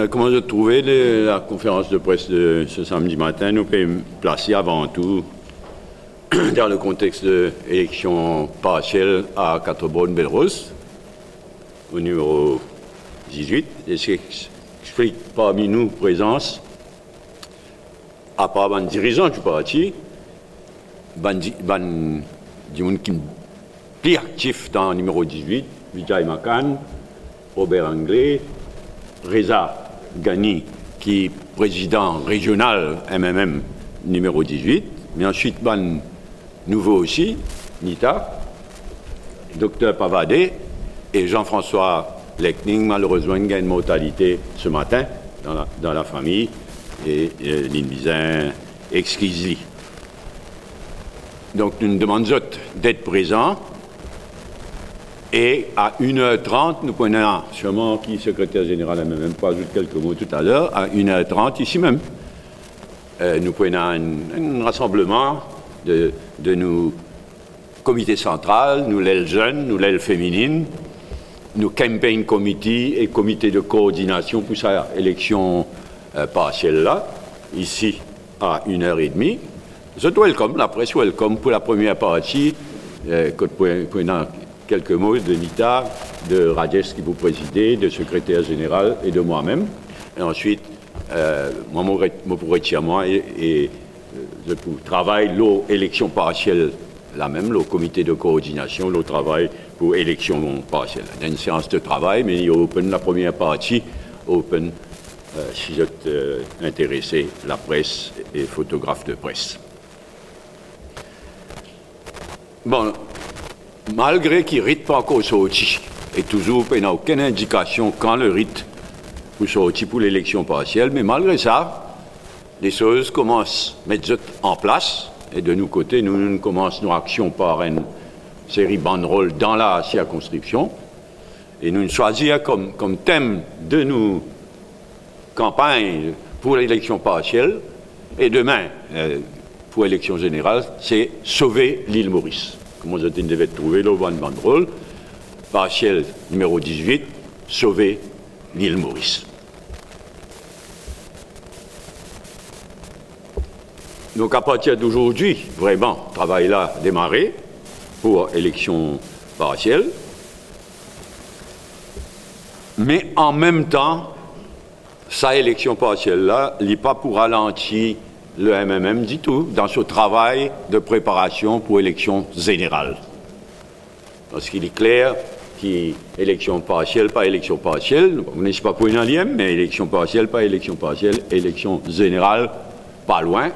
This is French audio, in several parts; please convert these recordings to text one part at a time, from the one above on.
Comment j'ai trouvé la conférence de presse de ce samedi matin, nous pouvons placer avant tout dans le contexte de l'élection partielle à Quatre-Bornes-Belrose, au numéro 18, et ce qui explique parmi nous présence, à part les dirigeants du parti, des gens qui sont plus actifs dans le numéro 18, Vijay Makan, Robert Anglais, Reza Ghani, qui est président régional MMM numéro 18, mais ensuite, nouveau aussi, Nita, Dr Pavadé et Jean-François Lekning, malheureusement, il y a une mortalité ce matin dans la famille, et l'Invizin exquis. Donc, nous demandons d'être présents. Et à 1h30, nous prenons, sûrement qui secrétaire général, même pas ajouté quelques mots tout à l'heure, à 1h30, ici même, nous prenons un rassemblement de nos comités centrales, nous l'aile jeunes, nous l'aile féminine, nous campaign committee et comité de coordination pour cette élection partielle là, ici à 1h30. Je welcome, la presse welcome pour la première partie, prenant quelques mots de Nita, de Rajesh qui vous présidez, de secrétaire général et de moi-même. Et ensuite, moi, pour retirer moi et je travaille l'élection partielle, la même, le comité de coordination, le travail pour élection partielle. Il y a une séance de travail, mais il y a open la première partie, open si vous êtes intéressé, la presse et photographe de presse. Bon. Malgré qu'il ne rite pas encore sorti, et toujours, il n'y a aucune indication quand le rite pour sortir pour l'élection partielle, mais malgré ça, les choses commencent à mettre en place, et de nos côtés, nous commençons nos actions par une série banderole dans la circonscription, et nous choisissons comme thème de nos campagnes pour l'élection partielle, et demain, pour l'élection générale, c'est sauver l'île Maurice. Comment je devais trouver le banderole, partiel numéro 18, sauver l'île Maurice. Donc à partir d'aujourd'hui, vraiment, le travail là a démarré pour élection partielle. Mais en même temps, sa élection partielle là, il n'est pas pour ralentir le MMM du tout, dans ce travail de préparation pour élection générale. Parce qu'il est clair qu'élection partielle, pas élection partielle, on n'est pas pour une allième, mais élection partielle, pas élection partielle, élection générale, pas loin,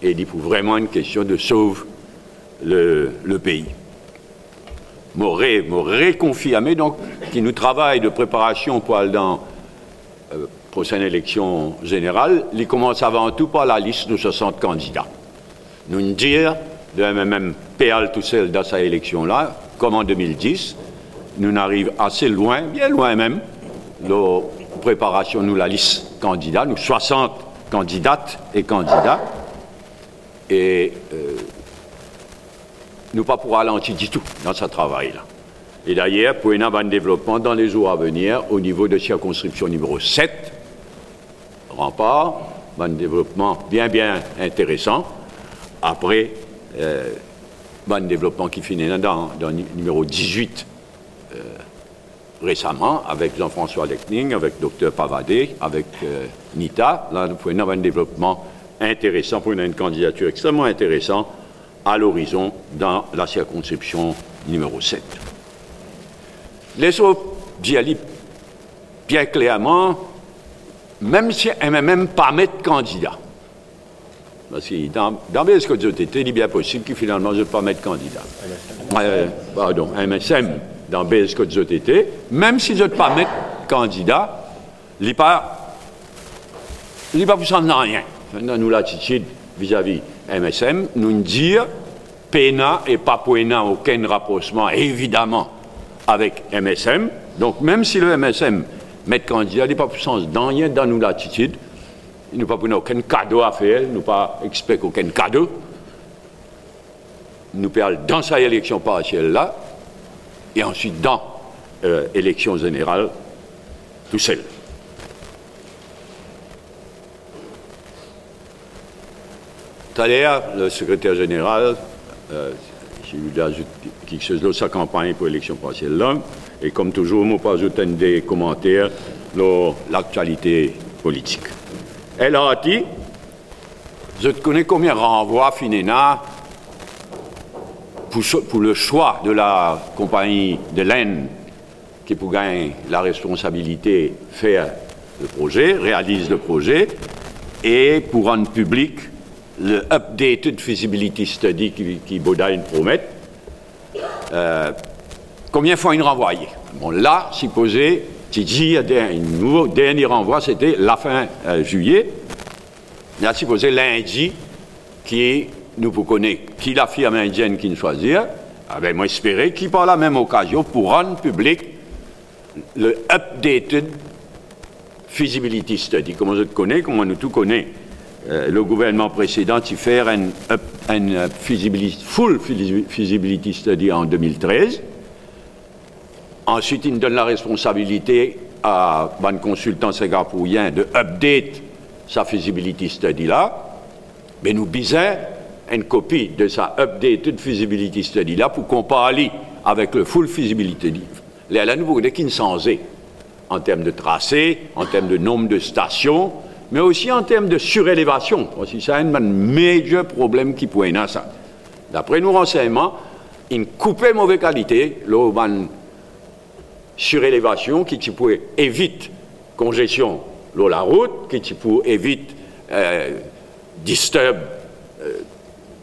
et il faut vraiment une question de sauver le pays. M'aurait confirmé donc qu'il nous travaille de préparation pour aller dans prochaine élection générale, il commence avant tout par la liste de 60 candidats. Nous dire de MMM PL tout seul dans cette élection-là, comme en 2010, nous arrivons assez loin, bien loin même, de préparation de la liste candidats, nous 60 candidates et candidats, et nous pas pour ralentir du tout dans ce travail-là. Et d'ailleurs, pour un développement dans les jours à venir, au niveau de circonscription numéro 7, Rempart, un développement bien intéressant. Après, un développement qui finit dans le numéro 18 récemment, avec Jean-François Lekning, avec Dr Pavadé, avec Nita. Là, nous pouvons un développement intéressant pour une candidature extrêmement intéressante à l'horizon dans la circonscription numéro 7. Les autres disent bien clairement, même si MMM pas mettre candidat. Parce que dans BSCODZOTT, il est bien possible que finalement je ne pas mettre candidat. Pardon, MSM dans BSCODZOTT, même si je ne pas mettre candidat, il n'est pas pour s'en rien. Dans nous l'attitude vis-à-vis MSM, nous dire PENA et pas PENA, aucun rapprochement évidemment avec MSM. Donc même si le MSM met candidat, il n'est pas pour sens dans rien dans nous l'attitude. Il n'a pas pour aucun cadeau à faire, il n'a pas expect aucun cadeau. Nous parlons dans sa élection partielle là, et ensuite dans l'élection générale, tout seul. Tout à l'heure, le secrétaire général, j'ai eu d'ajouter quelque chose de sa campagne pour l'élection partielle là, et comme toujours, je pas ajouter des commentaires sur l'actualité politique. Elle a dit, je connais combien de renvois FINENA pour le choix de la compagnie de l'Inde qui pour gagner la responsabilité faire le projet, réalise le projet, et pour rendre public le updated feasibility study qui Bodine promet. Combien de fois il renvoyé? Bon, là, supposé, j'ai dit, un nouveau dernier renvoi, c'était la fin juillet. Là, supposé lundi, qui nous connaît, qui la firme indienne qui nous choisit, ben, moi, j'espérais qu'il par la même occasion pour rendre public le updated feasibility study. Comme je connais, comme nous tout connaît, le gouvernement précédent, il fait un full feasibility study en 2013. Ensuite, il donne la responsabilité à un consultant singapourien de update sa feasibility study là. Mais nous bisons une copie de sa updated feasibility study là pour comparer avec le full feasibility study. Là, nous voulons qu'il s'en est en termes de tracé, en termes de nombre de stations, mais aussi en termes de surélévation. Aussi, c'est un majeur problème qui pourrait être ça. D'après nos renseignements, une coupée mauvaise qualité, une surélévation qui pourrait éviter congestion sur la route, qui pourrait éviter disturb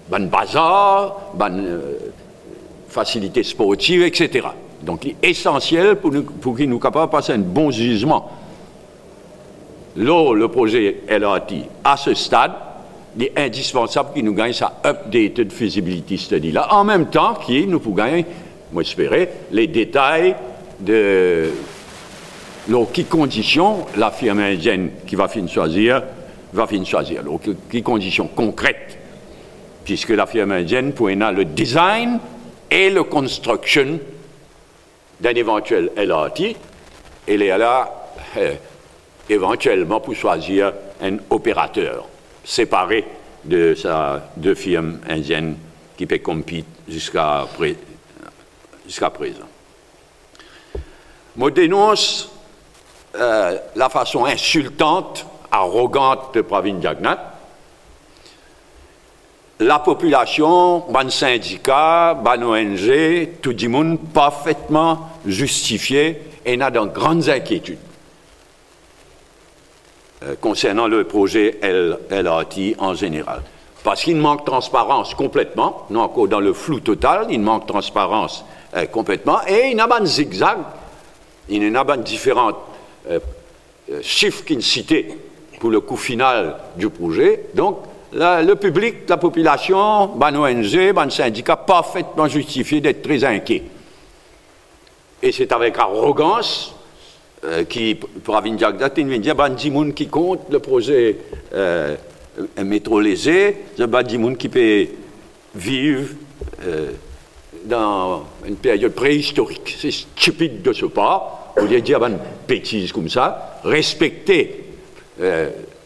bazar, facilités sportives, etc. Donc, il est essentiel pour qu'il nous capable de passer un bon jugement. Là, le projet LRT, à ce stade, il est indispensable qu'il nous gagne sa updated feasibility study là, en même temps qu'il nous pour gagner, moi j'espérais, les détails de quelles conditions la firme indienne qui va finir choisir. Donc, quelles conditions concrètes, puisque la firme indienne pourrait avoir le design et le construction d'un éventuel LRT, et là, éventuellement pour choisir un opérateur séparé de sa deux firmes indiennes qui peut compter jusqu'à présent. Je dénonce la façon insultante, arrogante de Pravin Jagnnath. La population, ban syndicat, ban ONG, tout le monde parfaitement justifié et n'a de grandes inquiétudes concernant le projet LRT en général. Parce qu'il manque de transparence complètement, non encore dans le flou total, il manque de transparence complètement, et il y a un zigzag, il y a différents chiffres qui sont cités pour le coût final du projet. Donc, le public, la population, ban ONG, ban syndicat, parfaitement justifié d'être très inquiet. Et c'est avec arrogance qui, Pravin Jagnnath, il vient dire, ban dimoun qui compte le projet métro léger, c'est ban dimoun qui peut vivre dans une période préhistorique. C'est stupide de ce pas, au lieu de dire ban bêtises comme ça, respecter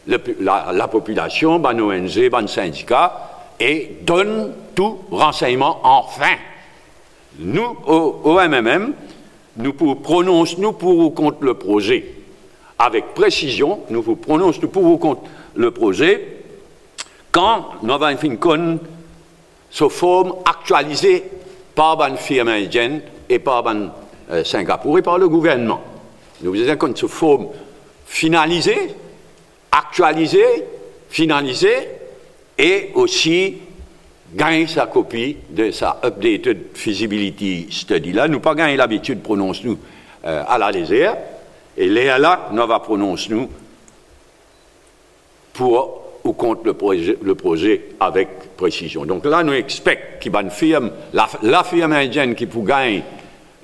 la population, ban ONG, ban syndicat, et donne tout renseignement enfin. Nous, au MMM, nous prononçons pour ou contre le projet avec précision, nous vous prononçons pour ou contre le projet quand Nova Fincon se forme actualisée par une firme indienne et par Singapour et par le gouvernement. Nous vous disons qu'on se forme finalisée, actualisée, finalisée et aussi gagne sa copie de sa updated feasibility study. Là, nous pas gagné l'habitude, prononce-nous à la légère, et là, nous va prononcer-nous pour ou contre le projet avec précision. Donc là, nous expectons qu'il y ait une firme, la firme indienne qui pour gagner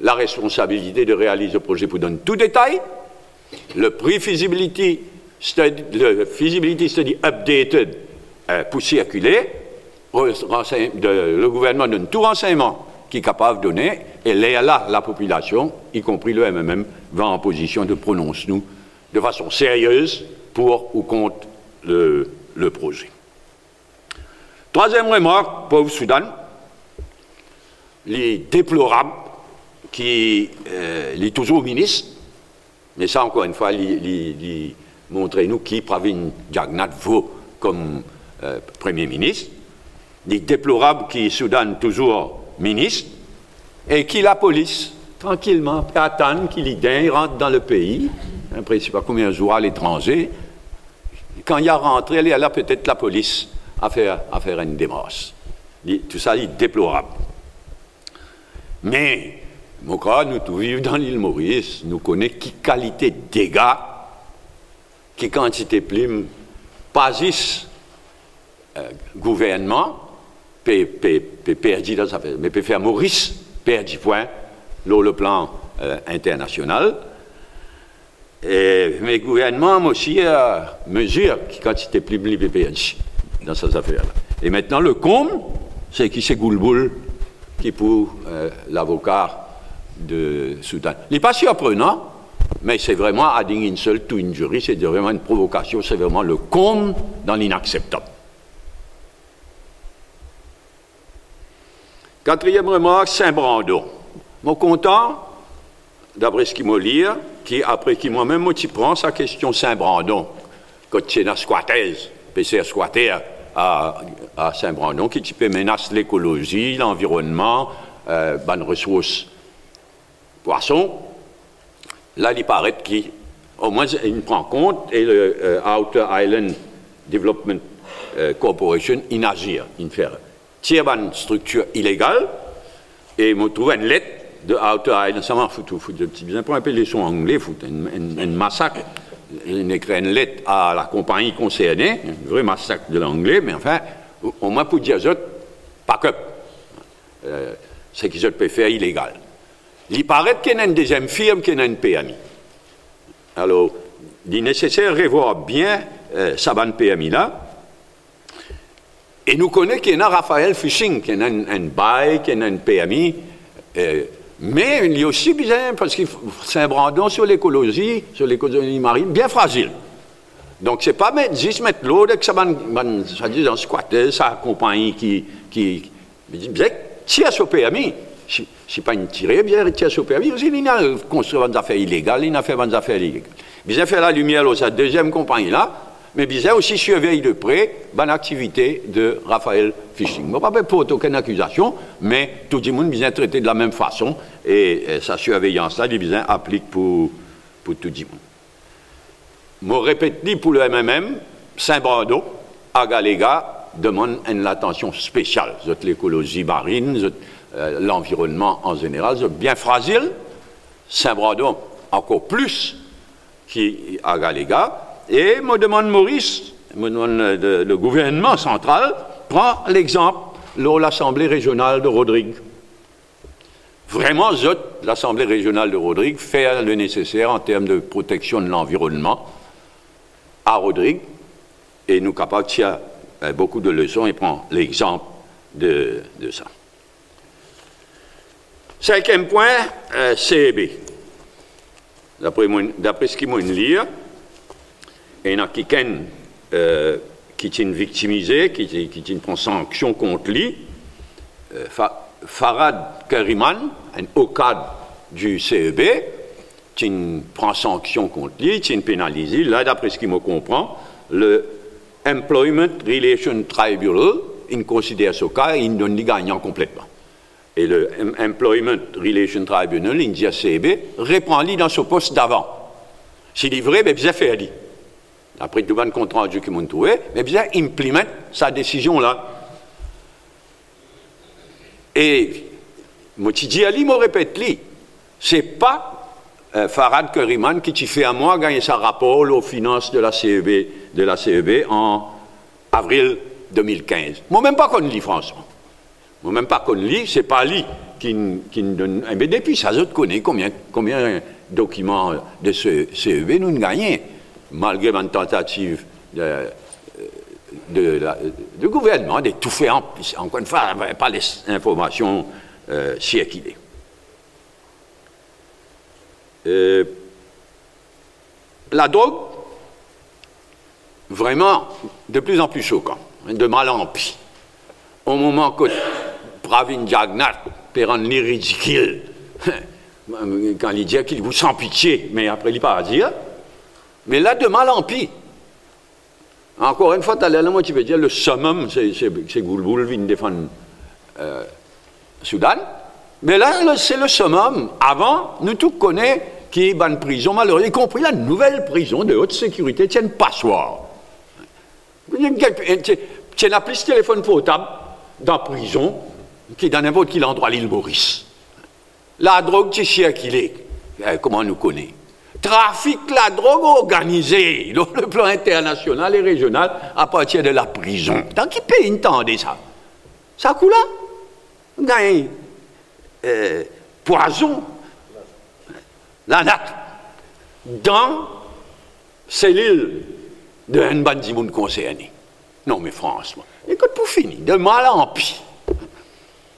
la responsabilité de réaliser le projet pour donner tout détail, le feasibility study updated pour circuler, le gouvernement donne tout renseignement qui est capable de donner, et là, la population, y compris le MMM, va en position de prononcer nous de façon sérieuse pour ou contre le projet. Troisième remarque, pauvre Soudan, les déplorables qui est toujours ministre, mais ça encore une fois, montrez-nous qui Pravin Jagnnath vaut comme Premier ministre, les déplorables qui Soudan toujours ministre, et qui la police, tranquillement, attend qu'il y rentre dans le pays, après je ne sais pas combien de jours à l'étranger, quand il y a rentré, il y a là peut-être la police à faire une démarche. Tout ça est déplorable. Mais, mon cas, nous tous vivons dans l'île Maurice, nous connaissons qui qualité de dégâts, qui quantité de plumes, pas juste gouvernement, perdu dans sa mais peut faire Maurice, perdu point, le plan international. Mais le gouvernement aussi mesure qui quantité de plumes les perdu dans ces affaires-là. Et maintenant, le comble, c'est qui c'est Goulboul qui pour l'avocat de Soudan. Il n'est pas surprenant, mais c'est vraiment à dire une seule, tout une jury, c'est vraiment une provocation, c'est vraiment le comble dans l'inacceptable. Quatrième remarque, Saint-Brandon. Mon content, d'après ce qu'il m'a lu, qui après qui moi-même je prends sa question Saint-Brandon, quand c'est dans squattaise, PCR squatter à Saint-Brandon, qui menace l'écologie, l'environnement, bonnes ressources poissons. Là, il paraît qu'au moins il prend compte et le Outer Island Development Corporation, il agit, il fait une structure illégale et il me trouve une lettre de Outer Island, ça m'a foutu de petits bien pour appeler son anglais, un massacre. Il écrit une lettre à la compagnie concernée, un vrai massacre de l'anglais, mais enfin, au moins pour dire pas que ce qu'ils peuvent faire illégal. Il paraît qu'il y a une deuxième firme qui a une PMI. Alors, il est nécessaire de revoir bien sa bonne PMI là. Et nous connaissons qu'il y a Raphaël Fishing, qui a un bail, qui a une PMI. Mais il y a aussi bien, parce que Saint-Brandon sur l'écologie marine, bien fragile. Donc, ce n'est pas mettre 10 mètres l'eau, que ça dit dans squatter, sa compagnie qui dit bien, tire sur PMI. Je ne pas une tirée, bien, tire sur PMI. Il a construit des affaires illégales, il a fait des affaires illégales. Bien fait la lumière, sa deuxième compagnie là, mais bien aussi surveille de près bonne activité de Raphaël Fishing. Je ne vais pas pour aucune accusation, mais tout le monde bien traité de la même façon et sa surveillance là, il bien applique pour tout le monde. Je répète pour le MMM, Saint-Brandon, à Galéga, demande une attention spéciale. L'écologie marine, l'environnement en général, c'est bien fragile. Saint-Brandon, encore plus qu'à Galéga. Et me demande Maurice, me demande le gouvernement central, prend l'exemple de l'Assemblée régionale de Rodrigue. Vraiment, l'Assemblée régionale de Rodrigue fait le nécessaire en termes de protection de l'environnement à Rodrigue, et nous capables de tirer beaucoup de leçons et prend l'exemple de ça. Cinquième point, CEB. D'après ce qu'il m'a dit, il y en a qui sont victimisés, qui prend sanction contre lui. Farad Kariman, un haut cadre du CEB, qui prend sanction contre lui, qui est pénalisé. Là, d'après ce qu'il me comprend, le Employment Relation Tribunal, il considère ce cas et il donne les gagnants complètement. Et le Employment Relation Tribunal, il dit à CEB, reprend-lui dans ce poste d'avant. S'il est vrai, bien fait lui. Après tout le compte rendu qu'ils m'ont trouvé, mais bien implémente sa décision là. Et moi, je dis à lui, je répète lui, c'est pas Farad Kariman qui fait à moi gagner sa rapport aux finances de la CEB en avril 2015. Moi même pas connu lui, franchement. Moi même pas connu lui, c'est pas lui qui donne. Mais depuis ça, je connais combien de documents de ce CEB nous gagnons. Malgré une tentative de gouvernement de tout faire, encore une fois, pas les informations circulées. La drogue, vraiment, de plus en plus choquant, de mal en pis. au moment que Pravin Jagnnath peut rendre ridicule, quand il dit qu'il vous sent pitié, mais après il pas à dire, mais là de mal en pis. Encore une fois, moi tu veux dire le summum, c'est Goulboul vient défendre Soudan, mais là c'est le summum. Avant, nous tous connaissons qui est une prison malheureuse, y compris la nouvelle prison de haute sécurité, c'est une passoire. Tu n'as plus de téléphone portable dans la prison qui est dans n'importe quel endroit à l'île Maurice. La drogue, tu sais qu'il est, comment on nous connaît. Trafic, la drogue organisée, dans le plan international et régional, à partir de la prison. Dans quel pays entendez ça? Ça coule là? Poison, la natte, dans cellule d'un bandit monde concerné. Non, mais franchement, écoute, pour finir, de mal en pis.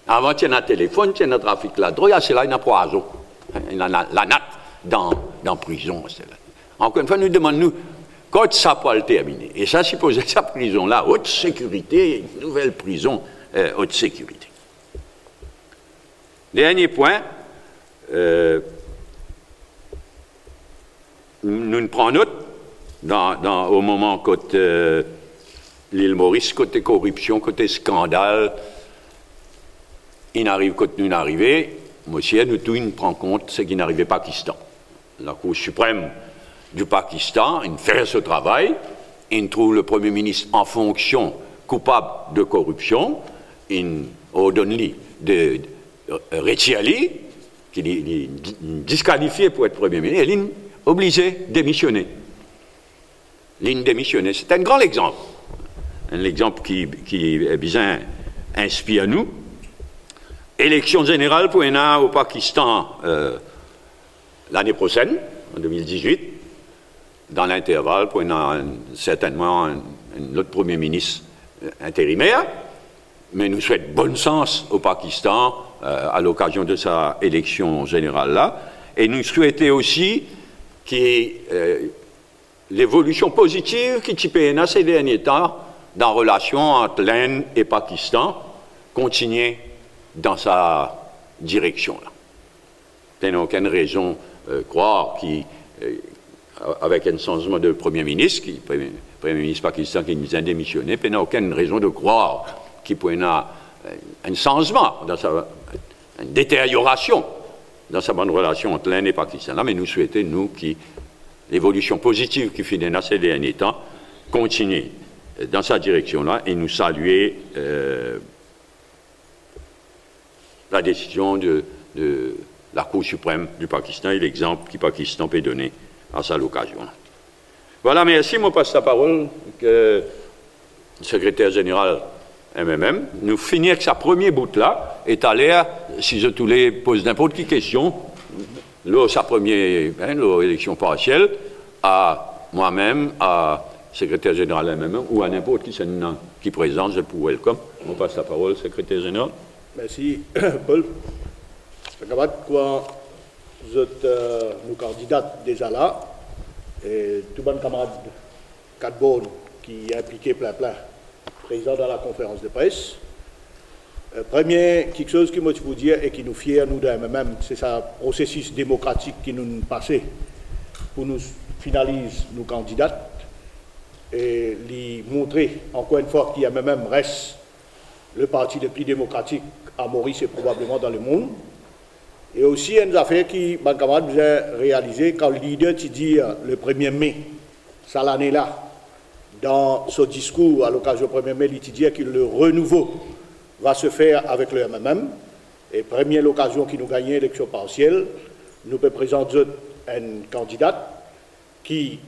Avant, tu as un téléphone, tu as un trafic de la drogue, c'est là, il y a un poison. La natte dans la prison. Encore une fois, nous demandons, quand ça peut le terminer. Et ça, supposé sa prison-là, haute sécurité, nouvelle prison, haute sécurité. Dernier point, nous prenons note, au moment côté l'île Maurice, côté corruption, côté scandale, il n'arrive côté nous n'arriver, monsieur, nous tous, nous prenons compte ce qui n'arrivait pas au Pakistan. La Cour suprême du Pakistan, il fait ce travail, il trouve le Premier ministre en fonction coupable de corruption, il ordonne lui de retirer, qui est disqualifié pour être Premier ministre, et il est obligé de démissionner. Il démissionner. C'est un grand exemple. Un exemple qui est bien inspire nous. Élection générale pour au Pakistan l'année prochaine, en 2018. Dans l'intervalle, pour certainement un autre Premier ministre intérimaire. Mais nous souhaitons bonne chance au Pakistan à l'occasion de sa élection générale-là. Et nous souhaitons aussi l'évolution positive qui TPNA ces derniers temps dans la relation entre l'Inde et le Pakistan continue dans sa direction-là. Il n'y a aucune raison de croire qu'avec un changement de Premier ministre, Premier ministre pakistan qui nous a démissionné, il n'y a aucune raison de croire qu'il peut y avoir un changement, une détérioration dans sa bonne relation entre l'Inde et le Pakistan. Là, mais nous souhaitons, nous, que l'évolution positive qui fait dans ces derniers temps continue dans sa direction-là et nous saluer la décision de la Cour suprême du Pakistan et l'exemple que le Pakistan peut donner à cette occasion. Voilà, merci. Je passe la parole au secrétaire général MMM. Nous finissons avec sa première bout-là, et à l'air, si je tous les pose n'importe quelle question, sa première élection partielle, à moi-même, à secrétaire général MMM, ou à n'importe qui présente, je vous welcome. Je passe la parole au secrétaire général. Merci, Paul. Quand vous êtes nos candidats déjà là, et tout bon camarade Cadborn qui est impliqué plein, présent dans la conférence de presse. Premier, quelque chose que moi je vous dire et qui nous fier nous de MMM, c'est ce processus démocratique qui nous passé pour nous finaliser nos candidats et lui montrer encore une fois qu'il y a MMM reste le parti le plus démocratique à Maurice et probablement dans le monde. Et aussi une affaire qui, mon camarade, vous a réalisé quand le leader te dit le 1er mai, ça l'année-là, dans ce discours à l'occasion du 1er mai, il te dit que le renouveau va se faire avec le MMM. Et première l'occasion qui nous gagne l'élection partielle, nous peut présenter une candidate qui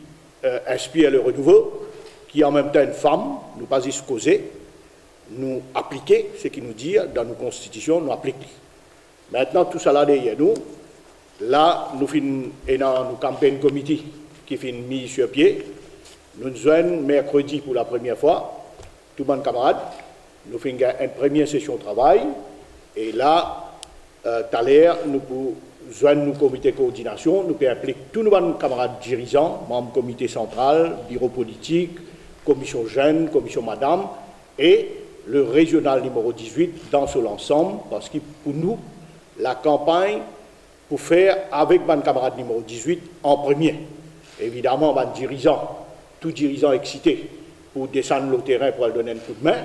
inspire le renouveau, qui est en même temps une femme, nous pas y causer, nous appliquer ce qu'il nous dit dans nos constitutions, nous appliquer. Maintenant, tout ça là derrière nous, là, nous finissons dans nos campagnes comité qui finissent mis sur pied. Nous joignons mercredi pour la première fois, tout le monde camarade, nous faisons une première session de travail, et là, tout à l'heure, nous pouvons joindre nos comités de coordination, nous pouvons impliquer tous nos camarades dirigeants, membres du comité central, bureau politique, commission jeunes, commission madame, et le régional numéro 18 dans son ensemble, parce que pour nous, la campagne, pour faire avec mon camarade numéro 18 en premier. Évidemment, mon dirigeant, tout dirigeant excité pour descendre le terrain pour aller donner un coup de main,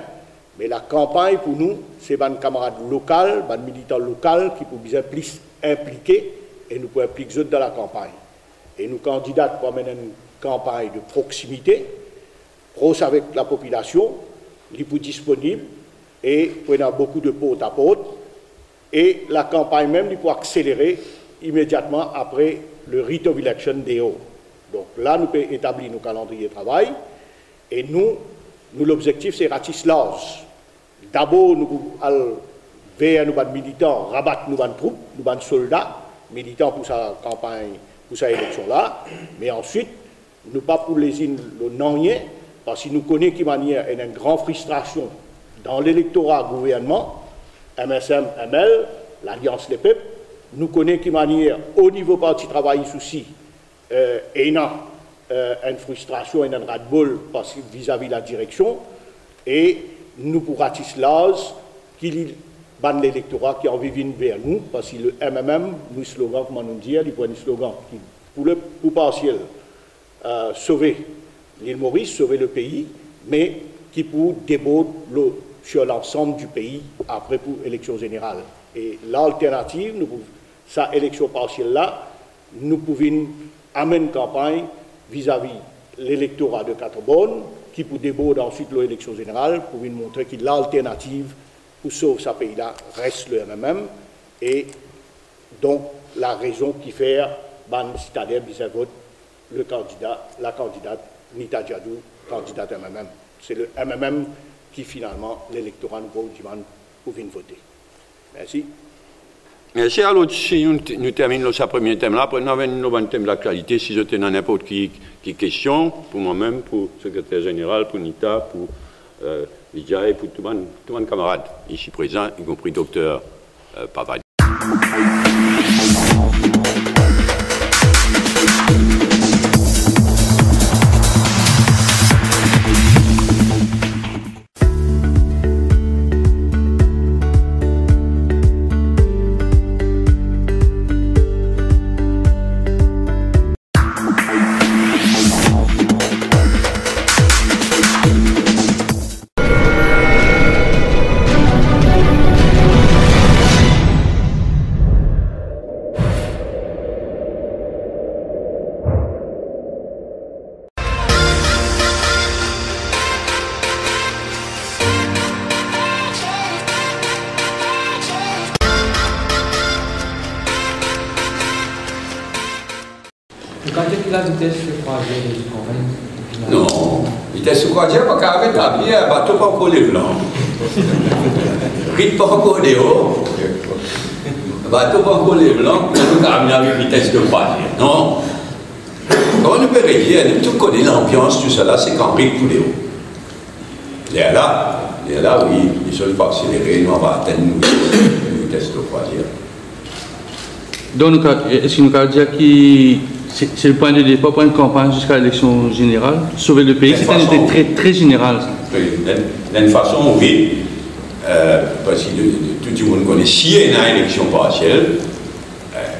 mais la campagne pour nous, c'est mon camarade local, mon militant local qui peut bien plus impliquer et nous pouvons impliquer dans la campagne. Et nous candidats pour mener une campagne de proximité, proche avec la population, les plus disponible et prenant beaucoup de porte à porte. Et la campagne même, il peut accélérer immédiatement après le rite of election des hauts. Donc là, nous pouvons établir nos calendriers de travail et nous l'objectif, c'est ratisser large. D'abord, nous allons vers nos militants, rabattre nos troupes, nos soldats, militants pour sa campagne, pour sa élection-là, mais ensuite, nous pas pour les îles non-rien, parce que nous connaissons qu'il y a une grande frustration dans l'électorat gouvernement, MSM, ML, l'Alliance Les Peuples, nous connaissons qu'il y a au niveau parti travail souci, et une frustration et un ras-de-bol vis-à-vis de la direction, et nous pour ratisser l'âge qu'il y a l'électorat qui en vivent vers nous, parce que le MMM, nous slogan, comment nous dire, il faut un slogan qui, pour partiel, sauver l'île Maurice, sauver le pays, mais qui pour déborder sur l'ensemble du pays après pour élection générale. Et l'alternative, sa élection partielle-là, nous pouvons amener une campagne vis-à-vis l'électorat de Quatre-Bonnes, qui pour déborder ensuite l'élection générale, pour nous montrer que l'alternative pour sauver ce pays-là reste le MMM, et donc la raison qui fait ban citadin vis-à-vis le candidat, la candidate Nita Djadou, candidate MMM. C'est le MMM qui finalement l'électorat nous demande pour venir voter. Merci. Merci. Alors, si nous terminons ce premier thème-là, après nous avons un nouveau thème d'actualité. Si je tenais n'importe qui question, pour moi-même, pour le secrétaire général, pour Nita, pour Lydia et pour tous mes camarades ici présents, y compris docteur Pavard. Non, vitesse croisière, parce qu'avec la bière, bateau pas encore les blancs. Rite pas encore les hauts. Bateau pas encore les blancs, nous avons avec vitesse de croisière. Non. Comment nous pouvons dire, nous tous connaissons l'ambiance, tout cela, c'est qu'en rite pour les hauts. Et là, oui, ils sont pas accélérés, nous on va atteindre une vitesse de croisière. Donc, est-ce que nous pouvons dire que c'est le point de départ pour une campagne jusqu'à l'élection générale, sauver le pays? C'est un été très, très général. D'une façon, oui. Parce que tout le monde connaît, s'il y a une élection partielle,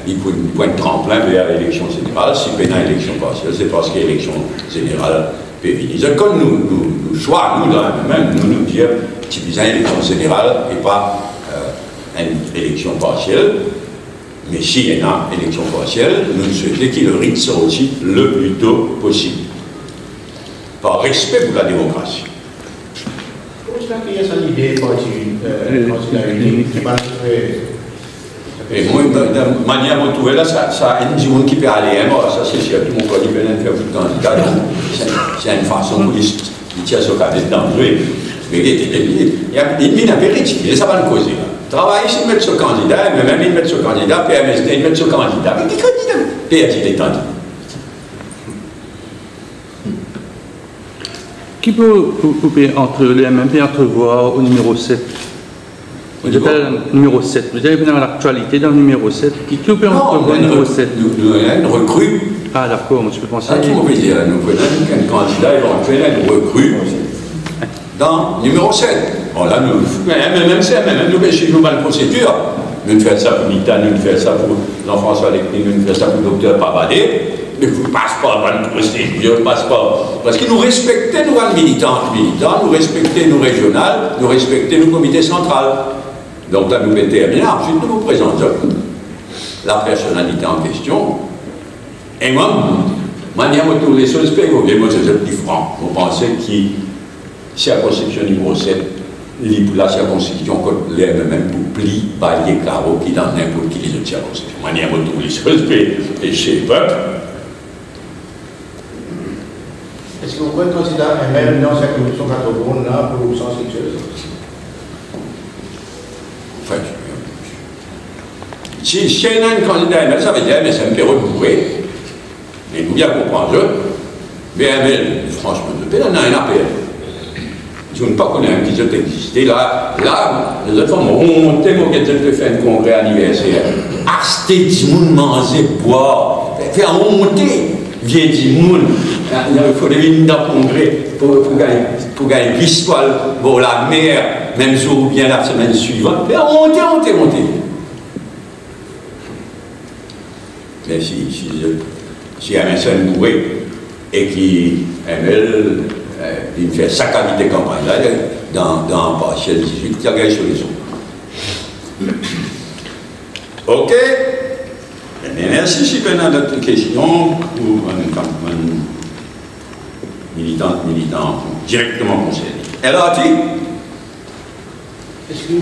il faut un point de tremplin vers l'élection générale. Si il y a une élection partielle, c'est parce que l'élection générale peut venir. Comme nous choix, nous, même, nous disons qu'il y a une élection générale et pas une élection partielle. Mais s'il y a une élection partielle, nous souhaitons que le rite soit aussi le plus tôt possible. Par respect pour la démocratie. Pourquoi il y a cette idée candidat unique qui va et moi, de manière à trouver là, ça a une qui peut aller, ça c'est sûr, tout le monde peut faire un candidat, c'est une façon pour lui tirer son candidat dangereux. Mais il y a une mine apéritive, ça va nous causer. Travailler, c'est mettre ce candidat, mais même il met ce candidat, PMSD, il met ce candidat. Mais des candidats, PMSD est tendu. Qui peut entre les MMP entrevoir au numéro 7? Vous êtes le numéro 7. Vous avez dans l'actualité dans le numéro 7. Qui peut entrevoir au numéro 7? Nous avons une recrue. Ah d'accord, je peux penser. À tout le nous avons un candidat éventuel, une recrue dans le numéro 7. Bon, là, même nous suivons une procédure. Nous faisons ça pour Nita, nous faisons ça pour Jean-François Leclerc, nous faisons ça pour le docteur Pavadé. Mais vous ne passez pas par une procédure, passe pas. Parce que nous respectons nos militants, nous respectons nos régionales, nous respectons nos comités centrales. Donc là, nous mettons terminé. Ensuite, nous vous présentons la personnalité en question. Et moi, manière de tourner les choses, moi, c'est plus franc. Vous pensez que circonscription numéro 7, la circonscription que les mêmes pour pli, balayer, carreau, qui dans n'importe qui les autres circonscriptions. Manière de tourner les choses, et chez le peuple. Est-ce que vous pouvez considérer même dans cette commission 80 là pour le sens sexuel? Enfin, si il y a un candidat, ça veut dire que c'est un période de mourir. Mais vous bien comprendre, BML, franchement, depuis là, on a un appel. Si on ne pas connaître un qui a existé, là, les autres femmes ont monté, moi, qui ont fait un congrès anniversaire. Acheter du monde, manger, boire, faire monter. Vient du monde, il faut venir dans le congrès pour gagner l'histoire pour la mer, même jour ou bien la semaine suivante. Mais monter. Mais si y a un seul bourré et qui il fait sa qualité de campagne là, dans partiel 18, il y a gagné solution. Ok? Merci, si vous avez d'autres questions pour un militant directement concerné. Elle a dit? Est-ce que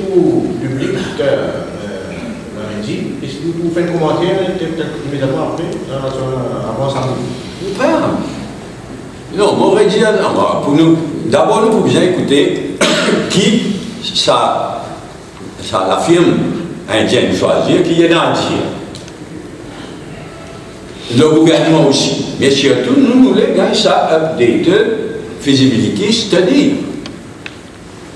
vous, public, l'avez dit, est-ce que vous faites un commentaire immédiatement après, avant samedi? Non, on aurait dit, pour nous, d'abord nous pouvons bien écouter qui la firme indienne choisir, qui est dans le dire. Le gouvernement aussi. Mais surtout, nous voulons gagner ça updated feasibility study.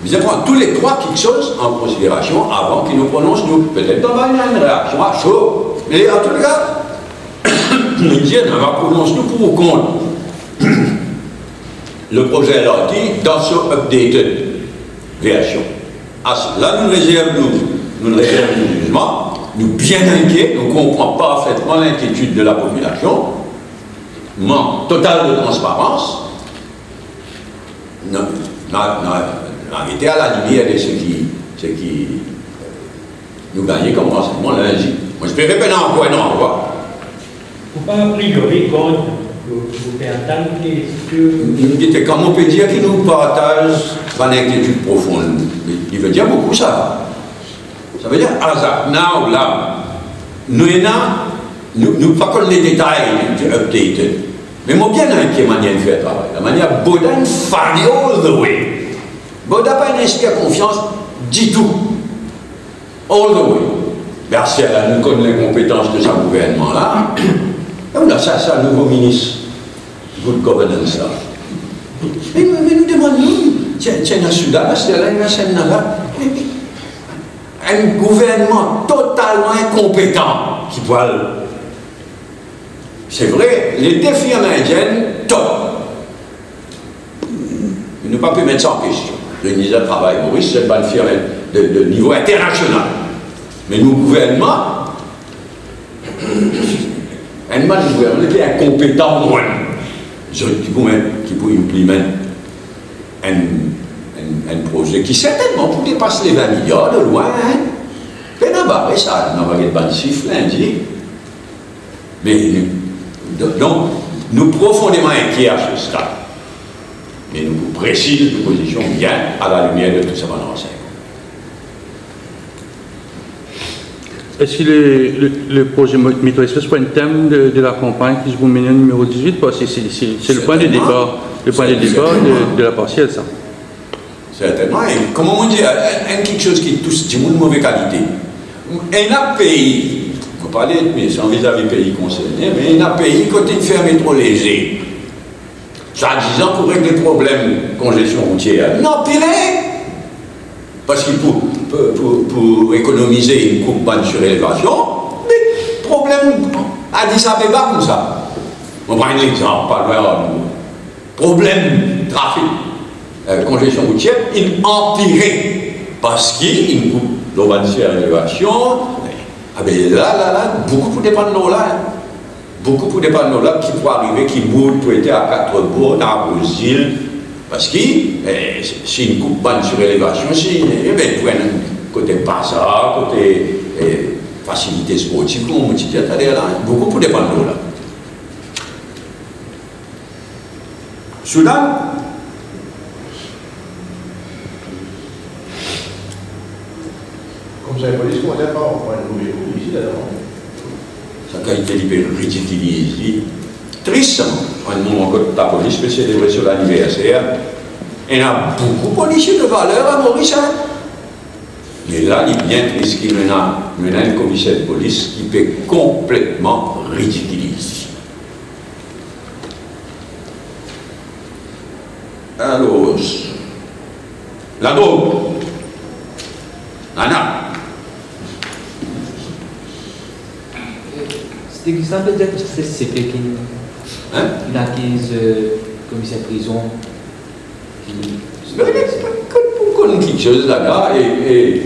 Nous allons prendre tous les trois quelque chose en considération avant qu'ils nous prononcent, nous. Peut-être qu'on va avoir une réaction à chaud. Mais en tout cas, nous disons, on va prononcer nous pour ou contre. Le projet là dit dans ce updated version. Là, nous réservons le jugement, nous bien inquiets, nous comprenons parfaitement l'inquiétude de la population, manque total de transparence, on a été à la lumière de ce qui nous gagnait comme renseignement lundi. Moi, je peux répéter encore un endroit. Vous pas a priori contre vous entendre que comme on peut dire qu'il nous partage une inquiétude profonde. Il veut dire beaucoup ça. Ça veut dire hasard. Là, nous ne pas comme les détails du updated. Mais moi bien inquiet manière de faire travail. La manière Baudin failli all the way. Baudin pas inspire confiance du tout. All the way. Merci à nous connaît les compétences de ce gouvernement-là. Et là, ça, c'est un nouveau ministre. Good governance là. Mais nous demandons, tiens, le Soudan, c'est là, un gouvernement totalement incompétent qui voit. C'est vrai, les défis indiennes, top. Il ne peut pas mettre ça en question. Le ministère du Travail, Maurice, c'est pas une firme de niveau international. Mais nos gouvernements, un gouvernement qui est incompétent, moi. Qui peut implémenter un projet qui certainement peut dépasser les 20 milliards de loin. Mais d'abord, ça, on va avoir pas de chiffres lundi. Mais donc, nous profondément inquiets à ce stade. Mais nous précisons nos positions bien à la lumière de tout ça pendant l'enseignement. Est-ce que le projet Métro-Express soit un thème de la campagne qui se vous mène au numéro 18? Parce que c'est le point de départ, de la partielle, ça. Certainement. Et comme on dit, quelque chose qui touche du monde de mauvaise qualité. Un pays, on va parler sans vis-à-vis pays concernés, mais un pays côté de faire métro léger. Ça disant pour régler les problèmes de congestion routière. Non, pire. Parce qu'il pour économiser une coupe bonne surélévation, mais problème à Addis Abeba comme ça. On prend un exemple, pas loin. Problème trafic. congestion routière, il empirait. Parce qu'il coupe l'urbanisation à l'élévation. Ah ben là, beaucoup pour dépendre de nous là. Beaucoup pour dépendre de nous là qui pourraient arriver, qui mourent, pour être à 4 bords, à Brésil. Parce que si une coupe bonne sur l'élévation, si, côté passage, côté facilité sportive, beaucoup pour dépendre de nous là. Soudan. Comme ça, la police, comment ça part? On prend une nouvelle ici, là. Sa qualité de ridiculise. Tristement, un moment que la police peut célébrer sur l'anniversaire. Il y a beaucoup de policiers de valeur à Maurice. Mais là, il est bien triste qu'il y a un commissaire de police qui peut complètement ridiculiser. Alors, la drogue. Anna. C'est exemple peut-être que c'est CP qui il a 15 commissaires de prison. Pour qu'on quelque chose là-bas, et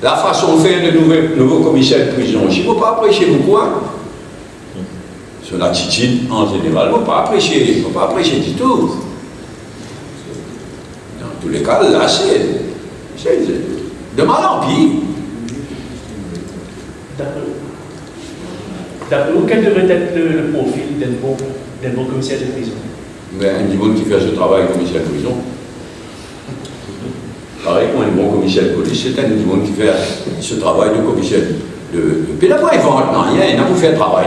la façon de faire de nouveaux commissaires de prison, je ne peux pas apprécier beaucoup. Sur l'attitude en général, je ne peux pas apprécier du tout. Dans tous les cas, là, c'est de mal en pire. D'après vous, quel devrait être le profil d'un bon commissaire de prison? Un niveau qui fait ce travail commissaire de prison. Pareil comme un bon commissaire de police, c'est un niveau qui fait ce travail de commissaire de... Puis là, pas invente rien, il n'a pas fait le travail.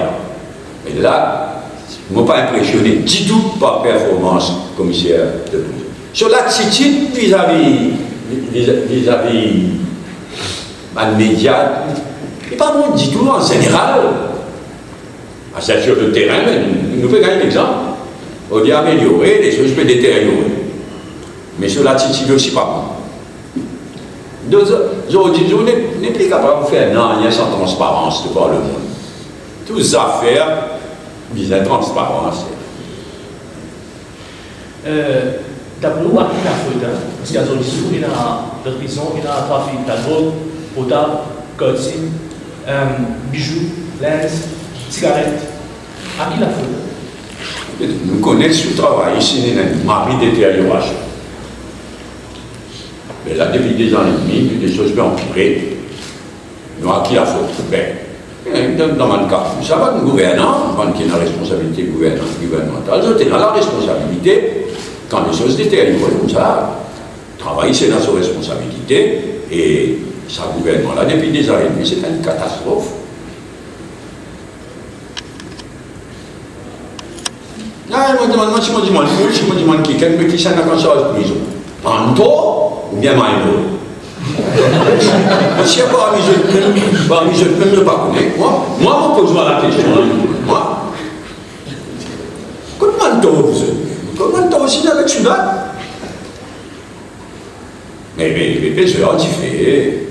Et là, je ne m'ai pas impressionné du tout par performance commissaire de prison. Sur l'attitude vis-à-vis un média, il n'est pas bon du tout en général. C'est sur le terrain, nous pouvons gagner l'exemple. On dit améliorer, les choses peuvent détériorer. Mais sur l'attitude aussi, pas bon. Je n'ai plus capable de faire rien sans transparence devant le monde. Toutes les affaires visent la transparence. D'après vous, à qui la faute? Parce qu'à zone sous, il y a la prison, il y a le trafic de drogue, potable, cotine, bijoux, lens, cigarettes. À qui la faute? Nous connaissons ce travail ici, il y a une marée de détérioration. Mais là, depuis des ans et demi, des choses bien empirées. Nous, à qui la faute? Dans mon cas, ça va le gouvernant, quand il y a une responsabilité gouvernementale, c'est dans la responsabilité, quand les choses détériorent comme ça, travailler c'est dans sa responsabilité, et ça gouvernement là, depuis des ans et demi, c'est une catastrophe. Ah, je me demande si je me demande qui s'en a conscience de prison. Anto ou bien Maïno? Si il n'y a pas un je ne peux pas connaître. Moi, je pose la question. Moi, comment vous êtes? Comment tu aussi avec Soudan? Mais bien sûr, tu fais.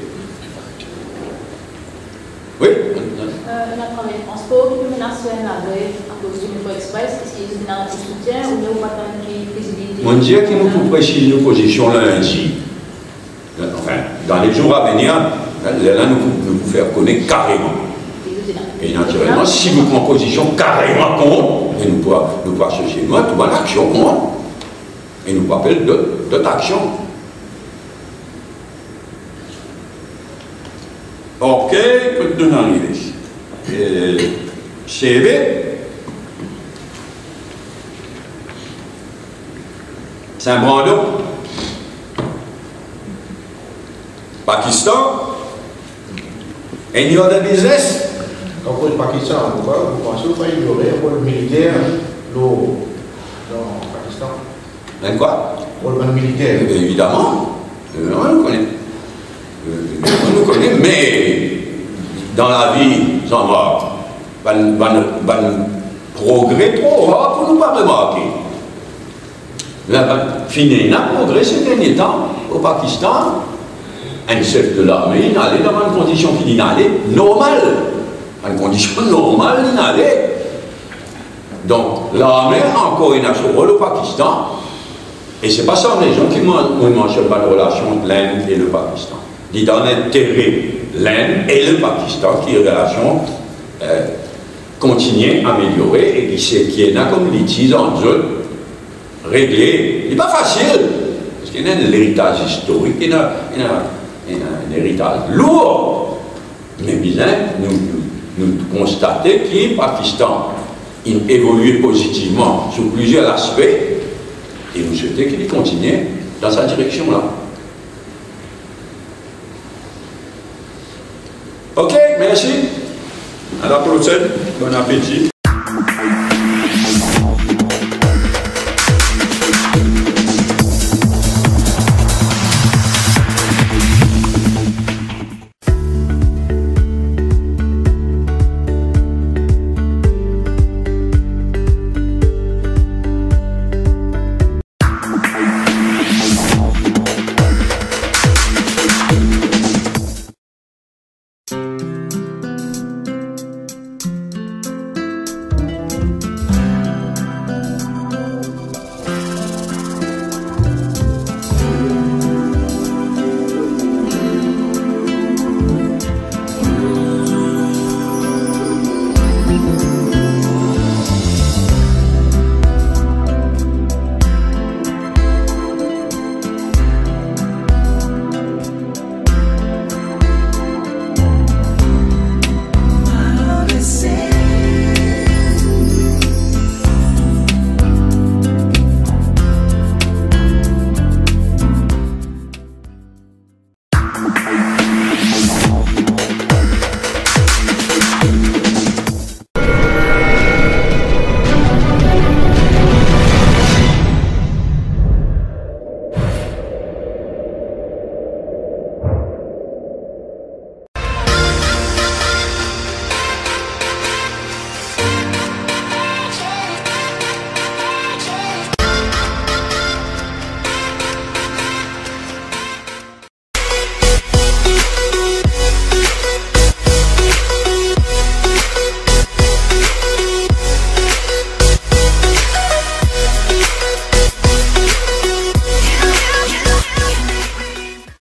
Oui? On a travaillé en transport, qui peut menacer la grève à cause du Métro Express. Est-ce qu'il y a un soutien ou bien pas de président? On dirait qu'il nous faut préciser nos positions lundi. Enfin, dans les jours à venir, là, nous pouvons faire connaître carrément. Et naturellement, si nous prenons position carrément contre, et nous pouvons associer nous à toute bonne action contre, et nous pouvons appeler d'autres actions. Ok, peut-être nous arriver. CV. Saint-Brandon. Pakistan. Any other business? Quand vous êtes Pakistan, vous pensez qu'il va ignorer un rôle militaire dans le Pakistan? Un quoi? Rôle militaire. Évidemment. On le connaît. On le connaît, mais dans la vie, sans voir, progrès trop rare pour nous pas remarquer. Fini, n'a progrès ces derniers temps au Pakistan. Un chef de l'armée, il allait dans une condition qui allait normale. Une condition normale, il allait. Donc, l'armée a encore un rôle au Pakistan. Et c'est pas sans raison qu'il ne mentionne pas de relation entre l'Inde et le Pakistan. Il dit dans l'intérêt l'Inde et le Pakistan, qui est une relation continue, améliorée, et qui est là comme litige entre eux, réglé. Il n'est pas facile, parce qu'il y a un héritage historique, il y a un héritage lourd. Mais bien, nous constatons que le Pakistan évolue positivement sur plusieurs aspects, et nous souhaitons qu'il continue dans sa direction-là. Ok, merci. À la prochaine. Bon appétit.